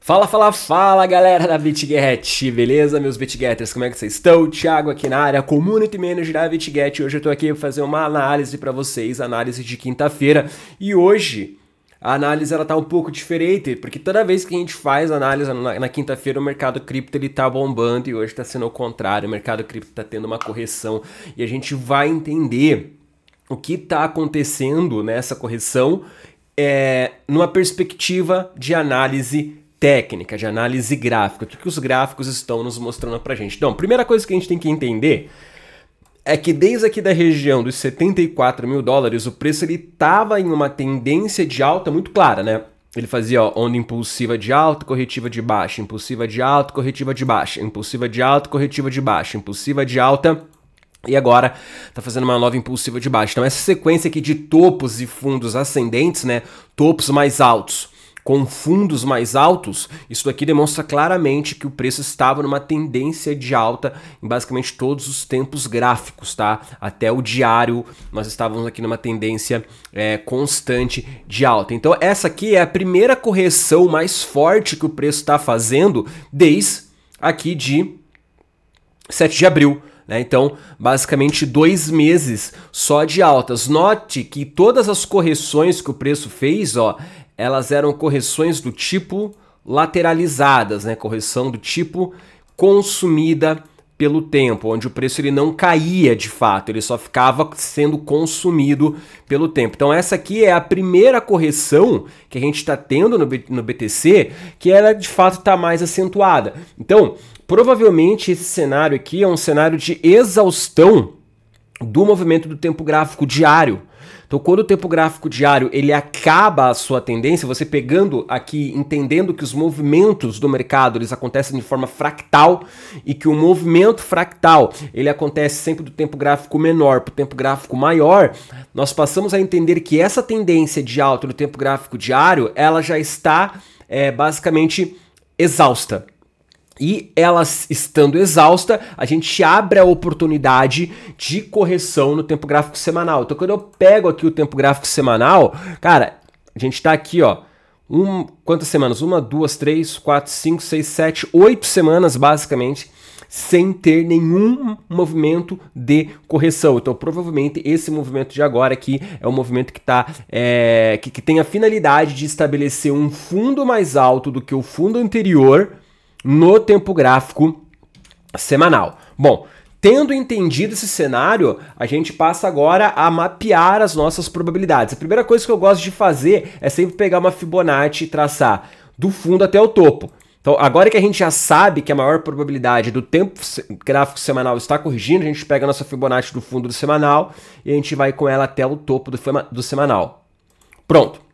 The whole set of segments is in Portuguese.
Fala galera da BitGet, beleza meus BitGetters, como é que vocês estão? Thiago aqui na área, Community Manager da BitGet. Hoje eu tô aqui para fazer uma análise para vocês, análise de quinta-feira. E hoje a análise ela tá um pouco diferente, porque toda vez que a gente faz análise na quinta-feira o mercado cripto ele tá bombando e hoje tá sendo o contrário, o mercado cripto tá tendo uma correção e a gente vai entender o que tá acontecendo nessa correção numa perspectiva de análise técnica, de análise gráfica, o que os gráficos estão nos mostrando pra gente. Então, primeira coisa que a gente tem que entender é que desde aqui da região dos 74 mil dólares, o preço ele tava em uma tendência de alta muito clara, né? Ele fazia onda impulsiva de alta, corretiva de baixa, impulsiva de alta, corretiva de baixa, impulsiva de alta, corretiva de baixa, impulsiva de alta, e agora tá fazendo uma nova impulsiva de baixa. Então essa sequência aqui de topos e fundos ascendentes, né? Topos mais altos com fundos mais altos, isso daqui demonstra claramente que o preço estava numa tendência de alta em basicamente todos os tempos gráficos, tá? Até o diário nós estávamos aqui numa tendência constante de alta. Então essa aqui é a primeira correção mais forte que o preço está fazendo desde aqui de 7 de abril. Então, basicamente 2 meses só de altas. Note que todas as correções que o preço fez, ó, elas eram correções do tipo lateralizadas, né? Correção do tipo consumida pelo tempo, onde o preço ele não caía de fato, ele só ficava sendo consumido pelo tempo. Então essa aqui é a primeira correção que a gente está tendo no BTC, que ela de fato está mais acentuada. Então, provavelmente esse cenário aqui é um cenário de exaustão do movimento do tempo gráfico diário. Então, quando o tempo gráfico diário ele acaba a sua tendência, você pegando aqui, entendendo que os movimentos do mercado eles acontecem de forma fractal e que o movimento fractal ele acontece sempre do tempo gráfico menor para o tempo gráfico maior, nós passamos a entender que essa tendência de alta do tempo gráfico diário ela já está basicamente exausta. E ela estando exausta, a gente abre a oportunidade de correção no tempo gráfico semanal. Então quando eu pego aqui o tempo gráfico semanal, cara, a gente tá aqui, ó, quantas semanas? 1, 2, 3, 4, 5, 6, 7, 8 semanas basicamente, sem ter nenhum movimento de correção. Então provavelmente esse movimento de agora aqui é um movimento que que tem a finalidade de estabelecer um fundo mais alto do que o fundo anterior no tempo gráfico semanal. Bom, tendo entendido esse cenário, a gente passa agora a mapear as nossas probabilidades. A primeira coisa que eu gosto de fazer é sempre pegar uma Fibonacci e traçar do fundo até o topo. Então, agora que a gente já sabe que a maior probabilidade do tempo gráfico semanal está corrigindo, a gente pega a nossa Fibonacci do fundo do semanal e a gente vai com ela até o topo do semanal. Pronto.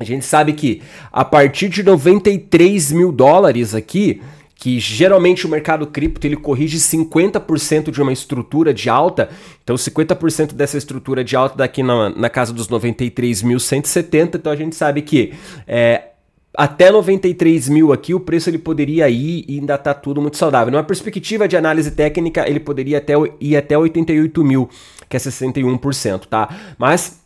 A gente sabe que a partir de 93 mil dólares aqui, que geralmente o mercado cripto ele corrige 50% de uma estrutura de alta, então 50% dessa estrutura de alta daqui na casa dos 93.170, então a gente sabe que até 93 mil aqui o preço ele poderia ir e ainda tá tudo muito saudável. Numa perspectiva de análise técnica ele poderia ir até 88 mil, que é 61%, tá? Mas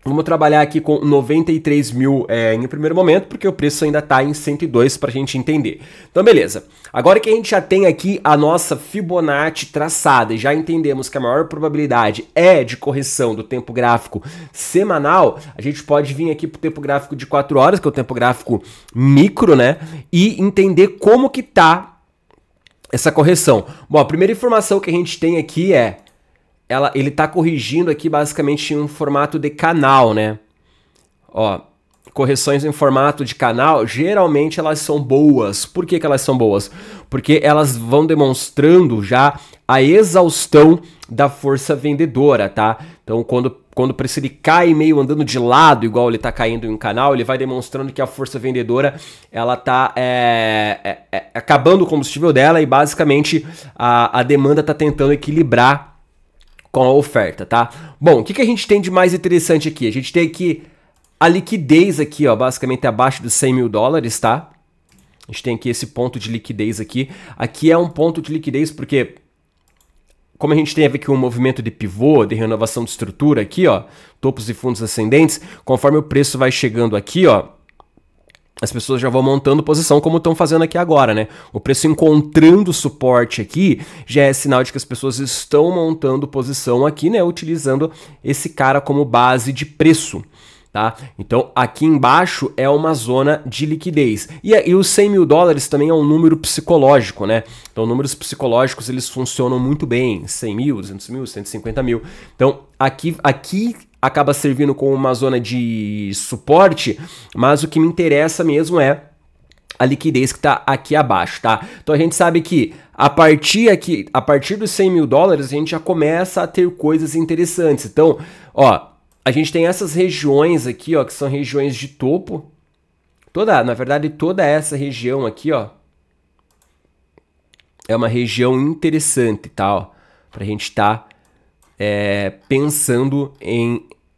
vamos trabalhar aqui com 93 mil em primeiro momento, porque o preço ainda está em 102 para a gente entender. Então, beleza. Agora que a gente já tem aqui a nossa Fibonacci traçada e já entendemos que a maior probabilidade é de correção do tempo gráfico semanal, a gente pode vir aqui para o tempo gráfico de 4 horas, que é o tempo gráfico micro, né? E entender como que tá essa correção. Bom, a primeira informação que a gente tem aqui é ele tá corrigindo aqui basicamente em um formato de canal, né? Ó, correções em formato de canal, geralmente elas são boas. Por que elas são boas? Porque elas vão demonstrando já a exaustão da força vendedora, tá? Então, quando o preço ele cai meio andando de lado, igual ele tá caindo em um canal, ele vai demonstrando que a força vendedora, ela tá acabando o combustível dela e basicamente a demanda tá tentando equilibrar com a oferta, tá? Bom, o que a gente tem de mais interessante aqui? A gente tem aqui a liquidez aqui, ó, basicamente abaixo dos 100 mil dólares, tá? A gente tem aqui esse ponto de liquidez aqui. Aqui é um ponto de liquidez porque, como a gente teve aqui um movimento de pivô, de renovação de estrutura aqui, ó, topos e fundos ascendentes, conforme o preço vai chegando aqui, ó, as pessoas já vão montando posição como estão fazendo aqui agora, né? O preço encontrando suporte aqui já é sinal de que as pessoas estão montando posição aqui, né? Utilizando esse cara como base de preço, tá? Então aqui embaixo é uma zona de liquidez. E os 100 mil dólares também é um número psicológico, né? Então números psicológicos eles funcionam muito bem. 100 mil, 200 mil, 150 mil. Então aqui acaba servindo como uma zona de suporte, mas o que me interessa mesmo é a liquidez que está aqui abaixo, tá? Então a gente sabe que a partir dos 100 mil dólares a gente já começa a ter coisas interessantes. Então, ó, a gente tem essas regiões aqui, ó, que são regiões de topo. Na verdade, toda essa região aqui, ó, é uma região interessante, tá? Ó, pra gente estar pensando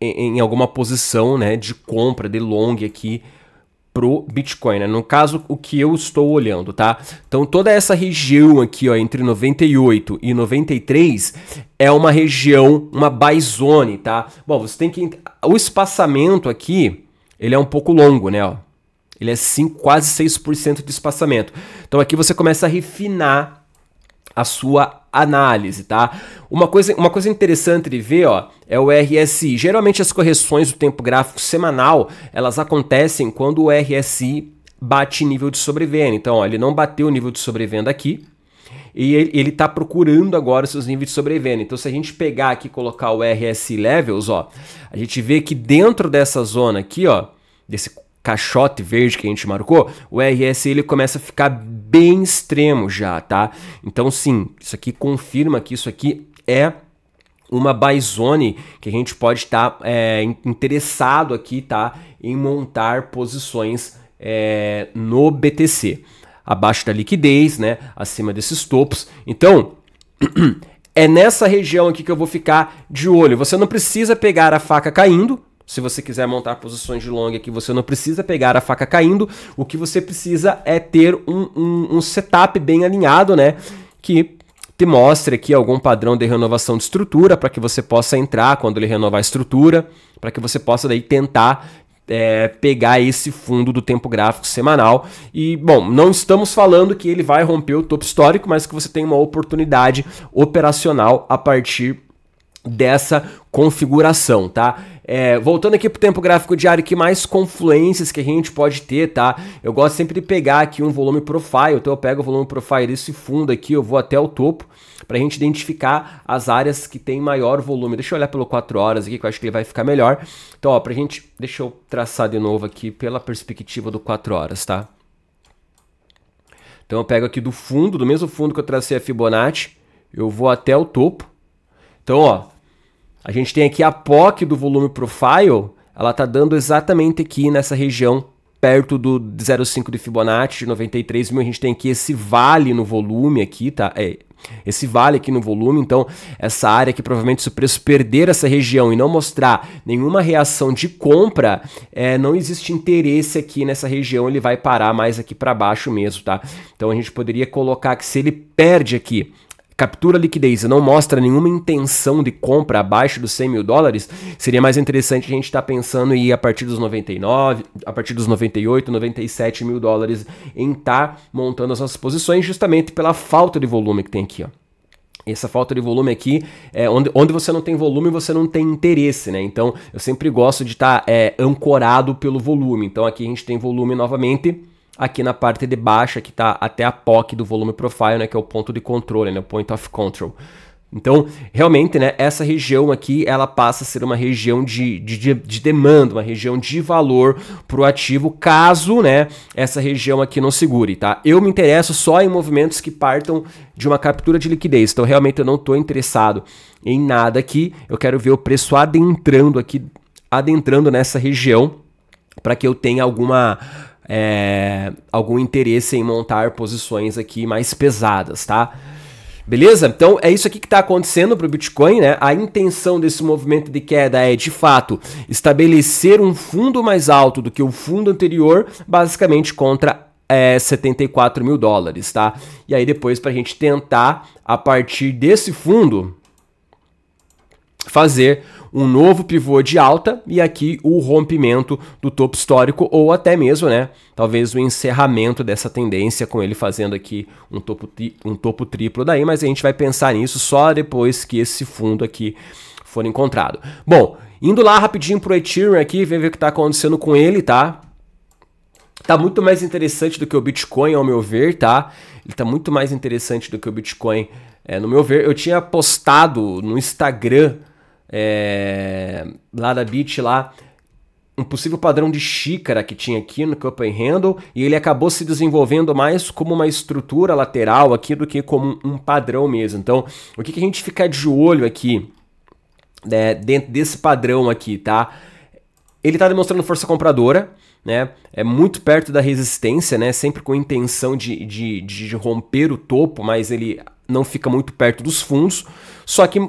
em alguma posição, né, de compra, de long aqui pro Bitcoin, né? No caso, o que eu estou olhando, tá? Então, toda essa região aqui, ó, entre 98 e 93 é uma região, uma buy zone, tá? Bom, você tem que... O espaçamento aqui, ele é um pouco longo, né, ó? Ele é quase 6% de espaçamento. Então, aqui você começa a refinar a sua análise, tá? Uma coisa interessante de ver, ó, é o RSI. Geralmente as correções do tempo gráfico semanal, elas acontecem quando o RSI bate nível de sobrevenda. Então, ó, ele não bateu o nível de sobrevenda aqui e ele tá procurando agora seus níveis de sobrevenda. Então, se a gente pegar aqui e colocar o RSI Levels, ó, a gente vê que dentro dessa zona aqui, ó, desse caixote verde que a gente marcou, o RSI ele começa a ficar bem extremo já, tá? Então sim, isso aqui confirma que isso aqui é uma buy zone que a gente pode estar interessado aqui, tá? Em montar posições no BTC. Abaixo da liquidez, né? Acima desses topos. Então, é nessa região aqui que eu vou ficar de olho. Você não precisa pegar a faca caindo. Se você quiser montar posições de long aqui, você não precisa pegar a faca caindo. O que você precisa é ter um setup bem alinhado, né? Que te mostre aqui algum padrão de renovação de estrutura para que você possa entrar quando ele renovar a estrutura, para que você possa daí tentar pegar esse fundo do tempo gráfico semanal. E, bom, não estamos falando que ele vai romper o topo histórico, mas que você tem uma oportunidade operacional a partir dessa configuração, tá? Voltando aqui pro tempo gráfico diário, que mais confluências que a gente pode ter, tá? Eu gosto sempre de pegar aqui um volume profile, então eu pego o volume profile desse fundo aqui, eu vou até o topo, pra gente identificar as áreas que tem maior volume. Deixa eu olhar pelo 4 horas aqui, que eu acho que ele vai ficar melhor. Então, ó, deixa eu traçar de novo aqui pela perspectiva do 4 horas, tá? Então eu pego aqui do mesmo fundo que eu tracei a Fibonacci, eu vou até o topo. Então, ó, a gente tem aqui a POC do volume profile, ela tá dando exatamente aqui nessa região, perto do 0,5 de Fibonacci, de 93 mil, a gente tem aqui esse vale no volume aqui, tá? Esse vale aqui no volume, então essa área que provavelmente se o preço perder essa região e não mostrar nenhuma reação de compra, não existe interesse aqui nessa região, ele vai parar mais aqui para baixo mesmo, tá? Então a gente poderia colocar que se ele perde aqui, captura liquidez e não mostra nenhuma intenção de compra abaixo dos 100 mil dólares, seria mais interessante a gente estar pensando em ir a partir dos 99, a partir dos 98, 97 mil dólares em estar montando as nossas posições justamente pela falta de volume que tem aqui, ó. Essa falta de volume aqui, onde você não tem volume, você não tem interesse, né? Então, eu sempre gosto de estar ancorado pelo volume. Então, aqui a gente tem volume novamente. Aqui na parte de baixo, aqui tá até a POC do volume profile, né, que é o ponto de controle, né, o point of control. Então, realmente, né, essa região aqui, ela passa a ser uma região de demanda, uma região de valor para o ativo, caso, né, essa região aqui não segure, tá? Eu me interesso só em movimentos que partam de uma captura de liquidez, então realmente eu não estou interessado em nada aqui, eu quero ver o preço adentrando nessa região, para que eu tenha algum interesse em montar posições aqui mais pesadas, tá? Beleza? Então é isso aqui que está acontecendo para o Bitcoin, né? A intenção desse movimento de queda é, de fato, estabelecer um fundo mais alto do que o fundo anterior, basicamente contra 74 mil dólares, tá? E aí depois para a gente tentar, a partir desse fundo, fazer um novo pivô de alta e aqui o rompimento do topo histórico ou até mesmo, né, talvez o encerramento dessa tendência com ele fazendo aqui um topo triplo daí, mas a gente vai pensar nisso só depois que esse fundo aqui for encontrado. Bom, indo lá rapidinho pro Ethereum aqui, ver o que tá acontecendo com ele, tá? Tá muito mais interessante do que o Bitcoin, ao meu ver, tá? Ele tá muito mais interessante do que o Bitcoin, no meu ver. Eu tinha postado no Instagram lá da Bit lá um possível padrão de xícara que tinha aqui no Cup and Handle e ele acabou se desenvolvendo mais como uma estrutura lateral aqui do que como um padrão mesmo. Então, o que a gente fica de olho aqui dentro desse padrão aqui, tá? Ele tá demonstrando força compradora, né? É muito perto da resistência, né? Sempre com intenção de romper o topo, mas ele não fica muito perto dos fundos. Só que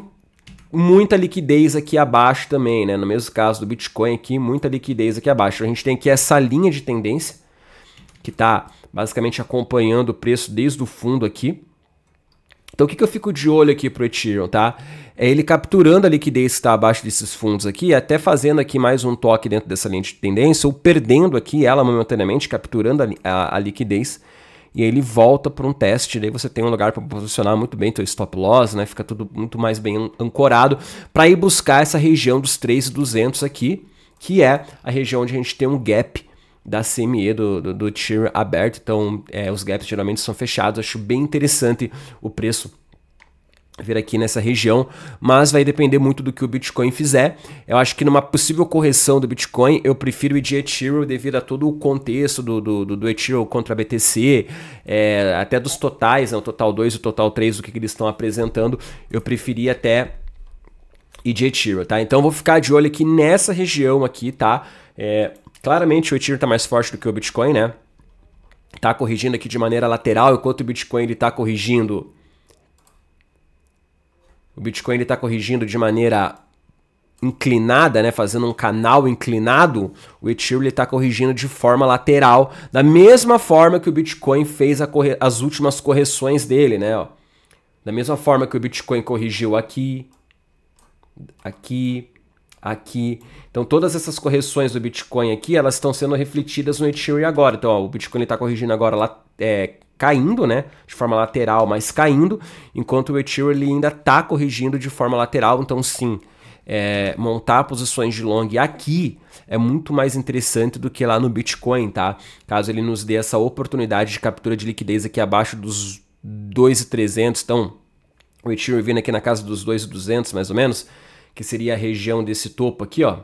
muita liquidez aqui abaixo também, né? No mesmo caso do Bitcoin aqui, muita liquidez aqui abaixo. A gente tem aqui essa linha de tendência que está basicamente acompanhando o preço desde o fundo aqui. Então o que eu fico de olho aqui pro Ethereum, tá? É ele capturando a liquidez que está abaixo desses fundos aqui, até fazendo aqui mais um toque dentro dessa linha de tendência, ou perdendo aqui ela momentaneamente, capturando a liquidez, e aí ele volta para um teste, daí você tem um lugar para posicionar muito bem teu stop loss, né? Fica tudo muito mais bem ancorado para ir buscar essa região dos 3.200 aqui, que é a região onde a gente tem um gap da CME do Ethereum aberto. Então os gaps geralmente são fechados. Acho bem interessante o preço vir aqui nessa região, mas vai depender muito do que o Bitcoin fizer. Eu acho que numa possível correção do Bitcoin, eu prefiro ir de Ethereum devido a todo o contexto do Ethereum contra a BTC, até dos totais, né, o total 2 e o total 3, do que eles estão apresentando, eu preferia até ir de Ethereum, tá? Então eu vou ficar de olho aqui nessa região aqui, tá? Claramente o Ethereum está mais forte do que o Bitcoin, né? Tá corrigindo aqui de maneira lateral, enquanto o Bitcoin ele tá corrigindo... O Bitcoin ele está corrigindo de maneira inclinada, né, fazendo um canal inclinado. O Ethereum está corrigindo de forma lateral, da mesma forma que o Bitcoin fez as últimas correções dele, né? Ó. Da mesma forma que o Bitcoin corrigiu aqui, aqui, aqui. Então todas essas correções do Bitcoin aqui, elas estão sendo refletidas no Ethereum agora. Então ó, o Bitcoin está corrigindo agora lá, caindo, né, de forma lateral, mas caindo, enquanto o Ethereum ele ainda está corrigindo de forma lateral. Então sim, montar posições de long aqui é muito mais interessante do que lá no Bitcoin, tá? Caso ele nos dê essa oportunidade de captura de liquidez aqui abaixo dos 2.300, então o Ethereum vindo aqui na casa dos 2.200 mais ou menos, que seria a região desse topo aqui, ó,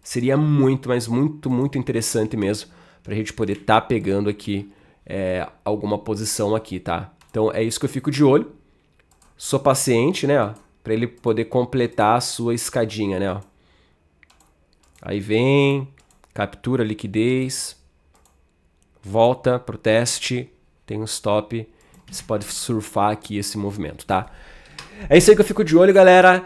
seria muito, mas muito interessante mesmo para a gente poder estar pegando aqui alguma posição aqui, tá? Então é isso que eu fico de olho. Sou paciente, né, ó, para ele poder completar a sua escadinha, né, ó. Aí vem, captura a liquidez, volta pro teste, tem um stop, você pode surfar aqui esse movimento, tá? É isso aí que eu fico de olho, galera.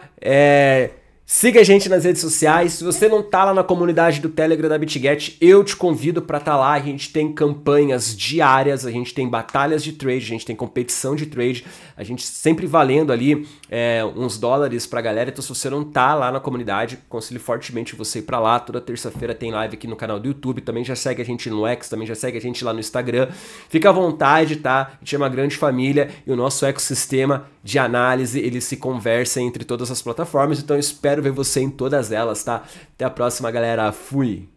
Siga a gente nas redes sociais. Se você não tá lá na comunidade do Telegram da BitGet, eu te convido para estar lá. A gente tem campanhas diárias, a gente tem batalhas de trade, a gente tem competição de trade, a gente sempre valendo ali uns dólares pra galera. Então se você não tá lá na comunidade, aconselho fortemente você ir pra lá. Toda terça-feira tem live aqui no canal do YouTube, também já segue a gente no X, também já segue a gente lá no Instagram. Fica à vontade, tá? A gente é uma grande família e o nosso ecossistema de análise, ele se conversa entre todas as plataformas, então eu espero ver você em todas elas, tá? Até a próxima, galera. Fui!